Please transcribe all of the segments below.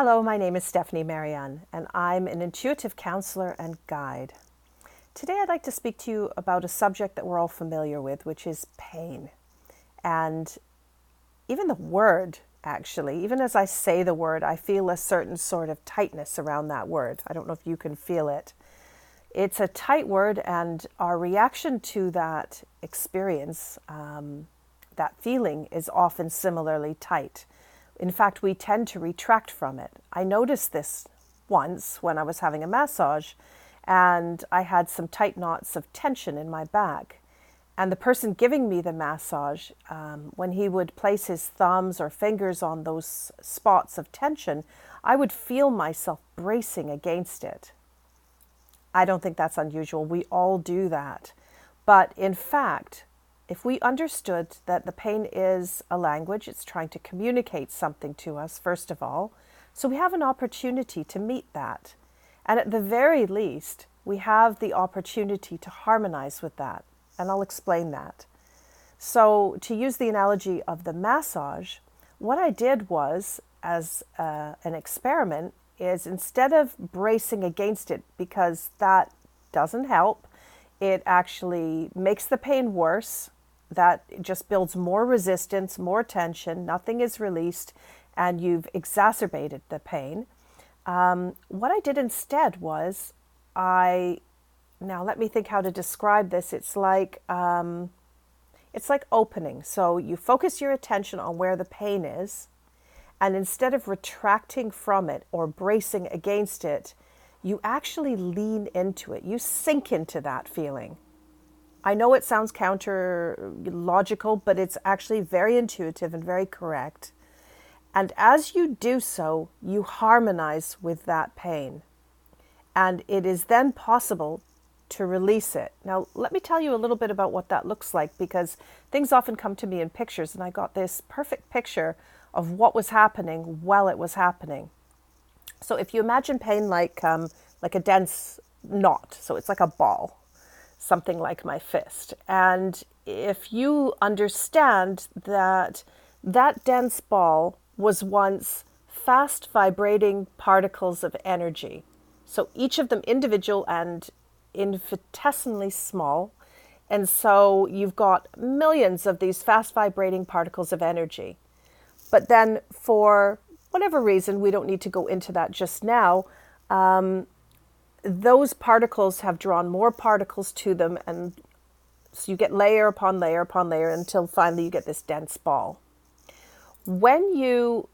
Hello, my name is Stephanie Marian, and I'm an intuitive counselor and guide. Today I'd like to speak to you about a subject that we're all familiar with, which is pain. And even the word, actually, even as I say the word, I feel a certain sort of tightness around that word. I don't know if you can feel it. It's a tight word, and our reaction to that experience, that feeling, is often similarly tight. In fact, we tend to retract from it. I noticed this once when I was having a massage and I had some tight knots of tension in my back. And the person giving me the massage, when he would place his thumbs or fingers on those spots of tension, I would feel myself bracing against it. I don't think that's unusual. We all do that. But in fact, if we understood that the pain is a language, it's trying to communicate something to us, first of all, so we have an opportunity to meet that. And at the very least, we have the opportunity to harmonize with that. And I'll explain that. So to use the analogy of the massage, what I did was, as an experiment, is instead of bracing against it, because that doesn't help, it actually makes the pain worse. That just builds more resistance, more tension, nothing is released, and you've exacerbated the pain. What I did instead was, now let me think how to describe this. It's like opening. So you focus your attention on where the pain is, and instead of retracting from it or bracing against it, you actually lean into it. You sink into that feeling. I know it sounds counter-logical, but it's actually very intuitive and very correct. And as you do so, you harmonize with that pain. And it is then possible to release it. Now, let me tell you a little bit about what that looks like, because things often come to me in pictures, and I got this perfect picture of what was happening while it was happening. So if you imagine pain like a dense knot, so it's like a ball, something like my fist. And if you understand that that dense ball was once fast vibrating particles of energy, so each of them individual and infinitesimally small, and so you've got millions of these fast vibrating particles of energy. But then for whatever reason, we don't need to go into that just now, those particles have drawn more particles to them, and so you get layer upon layer upon layer until finally you get this dense ball. When you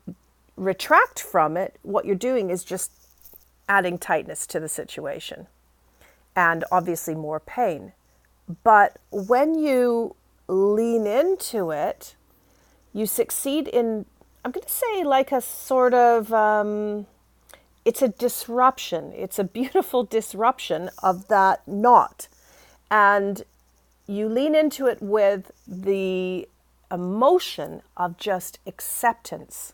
retract from it, what you're doing is just adding tightness to the situation and obviously more pain. But when you lean into it, you succeed in, I'm going to say, like a sort of it's a disruption. It's a beautiful disruption of that knot. And you lean into it with the emotion of just acceptance.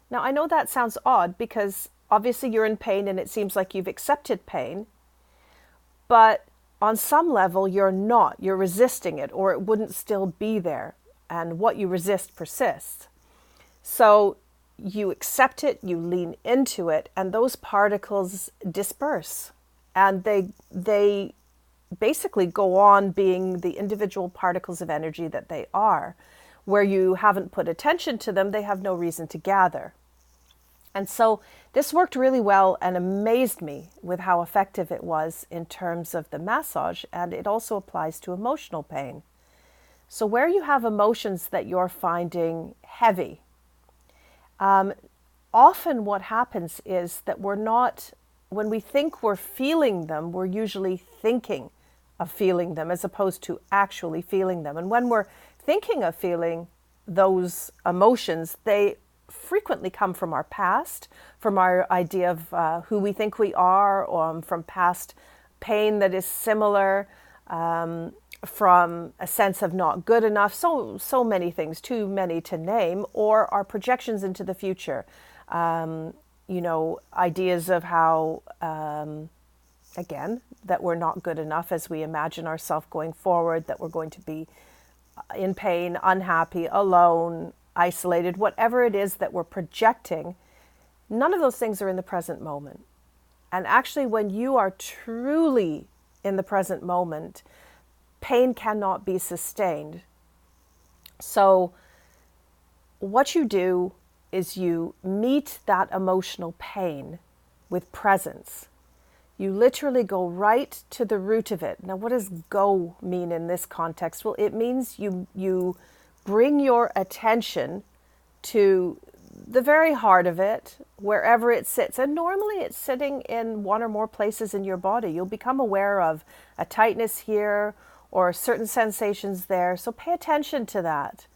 Now, I know that sounds odd because obviously you're in pain and it seems like you've accepted pain. But on some level, you're not. You're resisting it, or it wouldn't still be there. And what you resist persists. So you accept it, you lean into it, and those particles disperse. And they basically go on being the individual particles of energy that they are. Where you haven't put attention to them, they have no reason to gather. And so this worked really well and amazed me with how effective it was in terms of the massage, and it also applies to emotional pain. So where you have emotions that you're finding heavy, often what happens is that when we think we're feeling them, we're usually thinking of feeling them as opposed to actually feeling them. And when we're thinking of feeling those emotions, they frequently come from our past, from our idea of who we think we are, or from past pain that is similar, from a sense of not good enough, so many things, too many to name, or our projections into the future. Ideas of how, again, that we're not good enough as we imagine ourselves going forward, that we're going to be in pain, unhappy, alone, isolated, whatever it is that we're projecting None of those things are in the present moment. And actually, when you are truly in the present moment, pain cannot be sustained. So what you do is you meet that emotional pain with presence. You literally go right to the root of it. Now, what does go mean in this context? Well, it means you bring your attention to the very heart of it, wherever it sits. And normally it's sitting in one or more places in your body. You'll become aware of a tightness here or certain sensations there. So pay attention to that.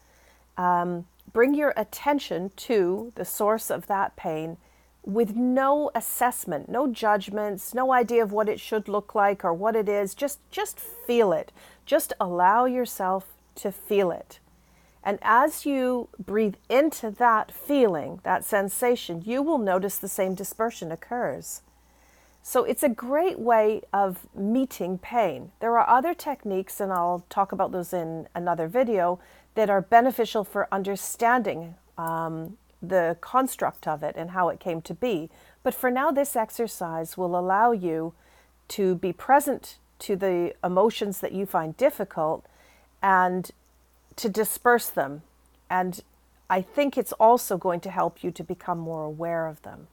Bring your attention to the source of that pain with no assessment, no judgments, no idea of what it should look like or what it is. Just feel it. Just allow yourself to feel it. And as you breathe into that feeling, that sensation, you will notice the same dispersion occurs. So it's a great way of meeting pain. There are other techniques, and I'll talk about those in another video, that are beneficial for understanding the construct of it and how it came to be. But for now, this exercise will allow you to be present to the emotions that you find difficult and to disperse them. And I think it's also going to help you to become more aware of them.